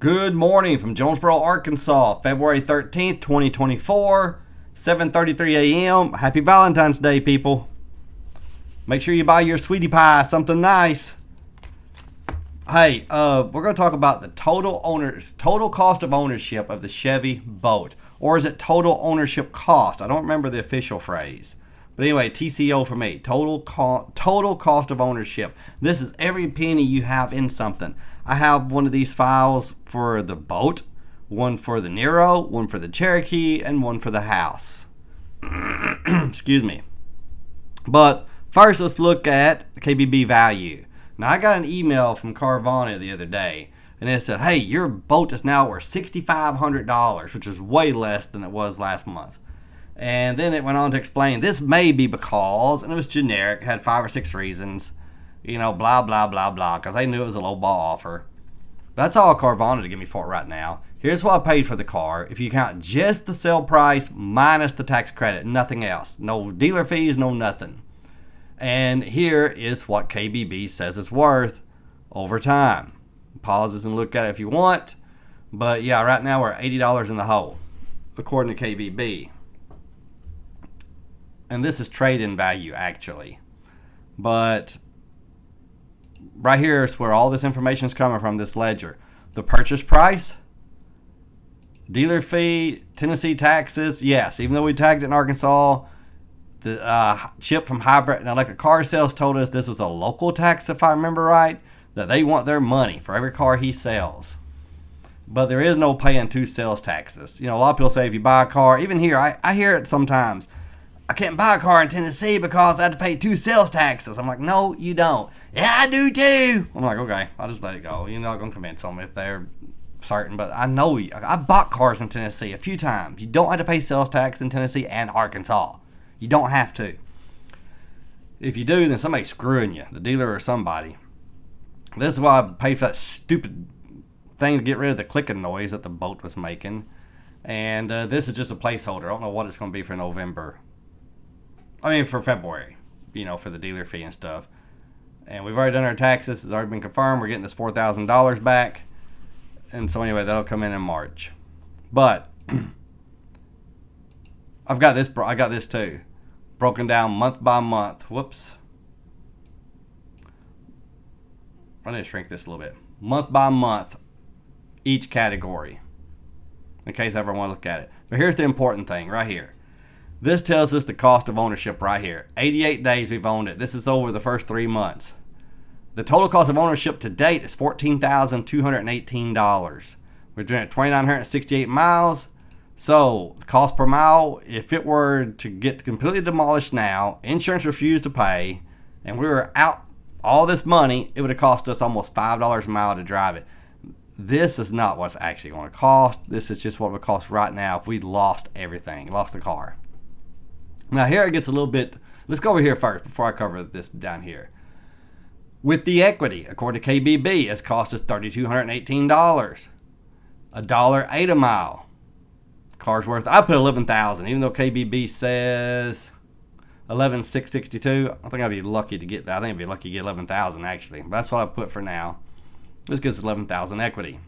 Good morning from Jonesboro, Arkansas, February 13th, 2024, 7:33 a.m. Happy Valentine's Day, people. Make sure you buy your sweetie pie something nice. Hey, we're going to talk about the total cost of ownership of the Chevy Bolt. Or is it total ownership cost? I don't remember the official phrase. But anyway, TCO for me, total cost of ownership. This is every penny you have in something. I have one of these files for the Bolt, one for the Nero, one for the Cherokee, and one for the house. Excuse me. But first, let's look at KBB value. Now, I got an email from Carvana the other day, and it said, hey, your Bolt is now worth $6,500, which is way less than it was last month. And then it went on to explain this may be because, and it was generic, had 5 or 6 reasons, blah, blah, blah, blah, because they knew it was a low ball offer. That's all Carvana to give me for it right now. Here's what I paid for the car. If you count just the sale price minus the tax credit, nothing else. No dealer fees, no nothing. And here is what KBB says it's worth over time. Pause this and look at it if you want. But yeah, right now we're $80 in the hole, according to KBB. And this is trade-in value, actually. But right here is where all this information is coming from, this ledger. The purchase price, dealer fee, Tennessee taxes. Yes, even though we tagged it in Arkansas, the Chip from Hybrid and Electric Car Sales told us this was a local tax, if I remember right, that they want their money for every car he sells. But there is no paying 2 sales taxes. A lot of people say if you buy a car, even here, I hear it sometimes. I can't buy a car in Tennessee because I have to pay 2 sales taxes. I'm like, no, you don't. Yeah, I do too. I'm like, okay, I'll just let it go. You're not going to convince them if they're certain. But I know I bought cars in Tennessee a few times. You don't have to pay sales tax in Tennessee and Arkansas. You don't have to. If you do, then somebody's screwing you, the dealer or somebody. This is why I paid for that stupid thing to get rid of the clicking noise that the Bolt was making. And this is just a placeholder. I don't know what it's going to be for November. For February, for the dealer fee and stuff. And we've already done our taxes. It's already been confirmed. We're getting this $4,000 back. And so anyway, that'll come in March. But I got this too. Broken down month by month. Whoops. I need to shrink this a little bit. Month by month, each category. In case I ever want to look at it. But here's the important thing right here. This tells us the cost of ownership right here. 88 days we've owned it. This is over the first 3 months. The total cost of ownership to date is $14,218. We're doing it 2,968 miles. So the cost per mile, if it were to get completely demolished now, insurance refused to pay, and we were out all this money, it would have cost us almost $5 a mile to drive it. This is not what's actually going to cost. This is just what it would cost right now if we lost everything, lost the car. Now here it gets a little bit, let's go over here first before I cover this down here. With the equity, according to KBB, it's cost us $3,218. $1.08 a mile. Car's worth, I put $11,000, even though KBB says $11,662. I think I'd be lucky to get that. I think I'd be lucky to get $11,000 actually. But that's what I put for now. This gives us $11,000 equity.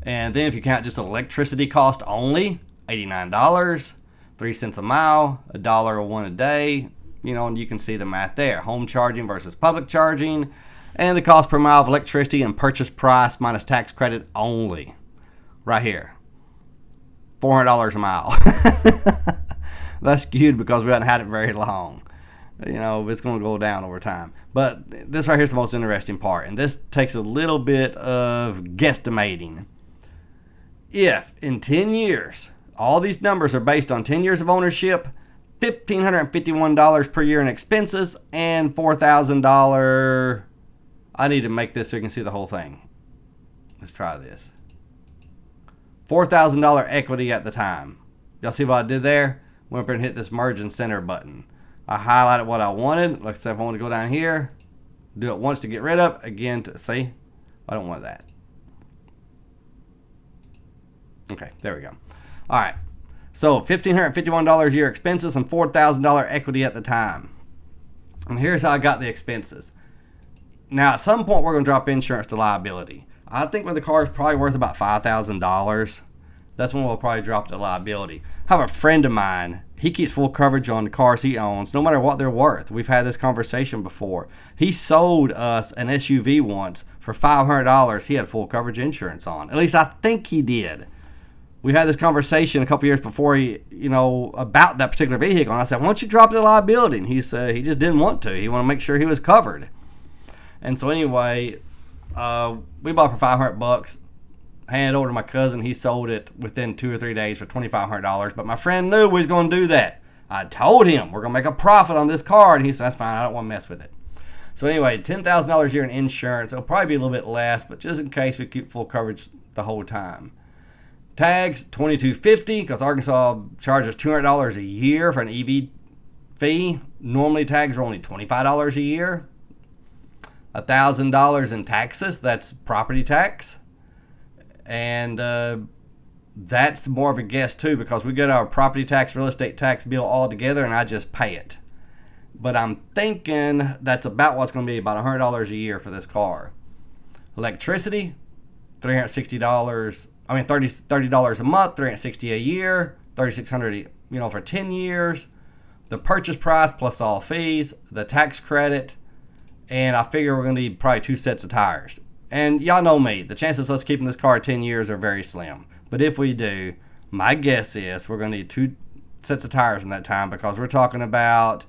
And then if you count just electricity cost only, $89. 3 cents a mile, $1.01 a day, and you can see the math there. Home charging versus public charging, and the cost per mile of electricity and purchase price minus tax credit only. Right here. $400 a mile. That's skewed because we haven't had it very long. It's going to go down over time. But this right here is the most interesting part, and this takes a little bit of guesstimating. If in 10 years, all these numbers are based on 10 years of ownership, $1,551 per year in expenses, and $4,000. I need to make this so you can see the whole thing. Let's try this. $4,000 equity at the time. Y'all see what I did there? Went up here and hit this merge and center button. I highlighted what I wanted. Like I said, if I want to go down here, do it once to get rid of. Again, to see, I don't want that. Okay, there we go. All right, so $1,551 a year expenses and $4,000 equity at the time. And here's how I got the expenses. Now, at some point, we're going to drop insurance to liability. I think when the car is probably worth about $5,000, that's when we'll probably drop the liability. I have a friend of mine. He keeps full coverage on the cars he owns, no matter what they're worth. We've had this conversation before. He sold us an SUV once for $500. He had full coverage insurance on. At least I think he did. We had this conversation a couple years before about that particular vehicle. And I said, why don't you drop the liability? And he said he just didn't want to. He wanted to make sure he was covered. And so anyway, we bought it for $500. Handed over to my cousin. He sold it within 2 or 3 days for $2,500. But my friend knew we was going to do that. I told him we're going to make a profit on this car. And he said, that's fine. I don't want to mess with it. So anyway, $10,000 a year in insurance. It'll probably be a little bit less, but just in case we keep full coverage the whole time. Tags, $2,250, because Arkansas charges $200 a year for an EV fee. Normally tags are only $25 a year. $1,000 in taxes. That's property tax. And that's more of a guess too, because we get our property tax, real estate tax bill all together and I just pay it. But I'm thinking that's about what's going to be, about $100 a year for this car. Electricity, $360. $30 a month, $360 a year, $3,600 for 10 years. The purchase price plus all fees, the tax credit, and I figure we're going to need probably 2 sets of tires. And y'all know me, the chances of us keeping this car 10 years are very slim. But if we do, my guess is we're going to need 2 sets of tires in that time, because we're talking about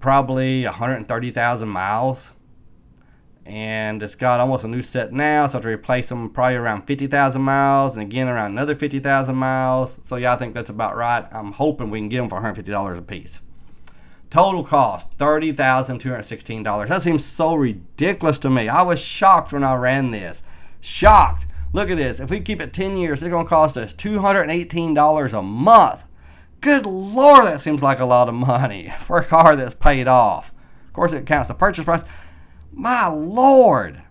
probably 130,000 miles. And it's got almost a new set now, so I have to replace them probably around 50,000 miles, and again around another 50,000 miles. So yeah, I think that's about right. I'm hoping we can get them for $150 a piece. Total cost, $30,216. That seems so ridiculous to me. I was shocked when I ran this. Shocked. Look at this. If we keep it 10 years, it's going to cost us $218 a month. Good Lord, that seems like a lot of money for a car that's paid off. Of course, it counts the purchase price. My Lord.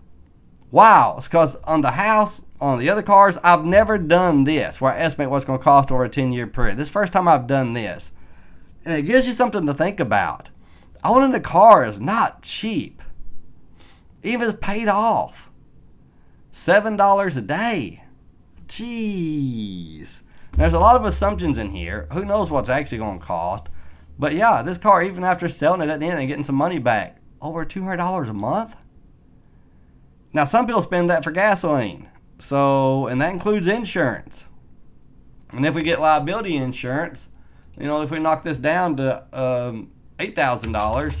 Wow. It's because on the house, on the other cars, I've never done this, where I estimate what's going to cost over a 10-year period. This is the first time I've done this. And it gives you something to think about. Owning a car is not cheap. Even if it's paid off. $7 a day. Jeez. There's a lot of assumptions in here. Who knows what's actually going to cost. But yeah, this car, even after selling it at the end and getting some money back, over $200 a month? Now, some people spend that for gasoline. And that includes insurance. And if we get liability insurance, if we knock this down to $8,000,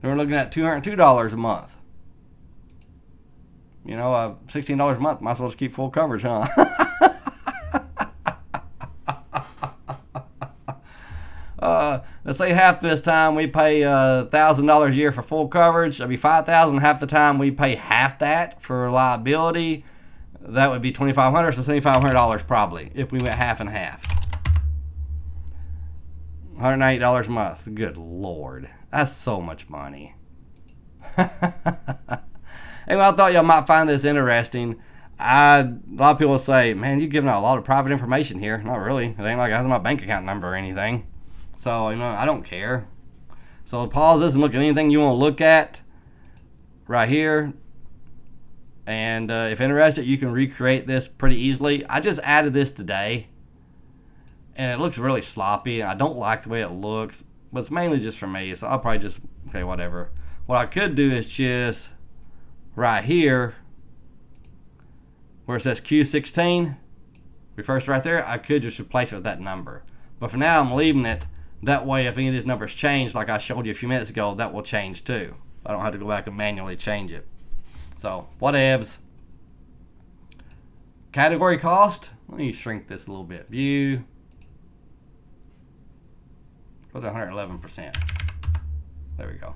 then we're looking at $202 a month. $16 a month, might as well just keep full coverage, huh? Let's say half this time we pay $1,000 a year for full coverage. That'd be $5,000. Half the time we pay half that for liability. That would be $2,500, so $7,500 probably if we went half and half. $108 a month. Good Lord, that's so much money. Anyway, I thought y'all might find this interesting. A lot of people say, "Man, you're giving out a lot of private information here." Not really. It ain't like I have my bank account number or anything. So, I don't care. So pause this and look at anything you want to look at right here. And if interested, you can recreate this pretty easily. I just added this today. And it looks really sloppy. I don't like the way it looks. But it's mainly just for me. So I'll probably just, okay, whatever. What I could do is just right here, where it says Q16, refers right there, I could just replace it with that number. But for now, I'm leaving it. That way, if any of these numbers change, like I showed you a few minutes ago, that will change too. I don't have to go back and manually change it. So, whatevs. Category cost. Let me shrink this a little bit. View. Go to 111%. There we go.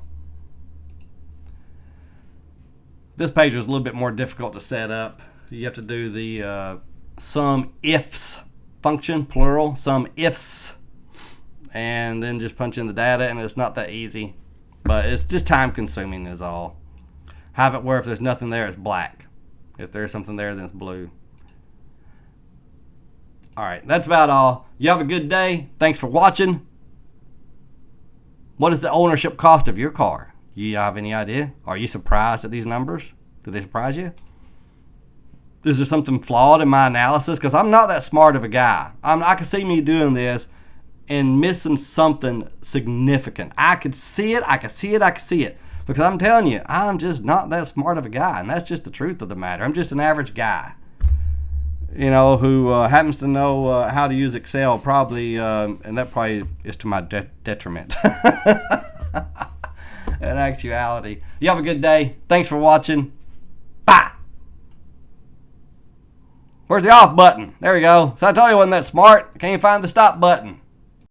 This page was a little bit more difficult to set up. You have to do the sum ifs function, plural, sum ifs. And then just punch in the data, and it's not that easy. But it's just time consuming is all. Have it where if there's nothing there, it's black. If there's something there, then it's blue. Alright, that's about all. You have a good day. Thanks for watching. What is the ownership cost of your car? Do you have any idea? Are you surprised at these numbers? Did they surprise you? Is there something flawed in my analysis? Because I'm not that smart of a guy. I can see me doing this and missing something significant. I could see it. Because I'm telling you, I'm just not that smart of a guy. And that's just the truth of the matter. I'm just an average guy, who happens to know how to use Excel probably, and that probably is to my detriment. In actuality. You have a good day. Thanks for watching. Bye. Where's the off button? There we go. So I told you I wasn't that smart. I can't find the stop button.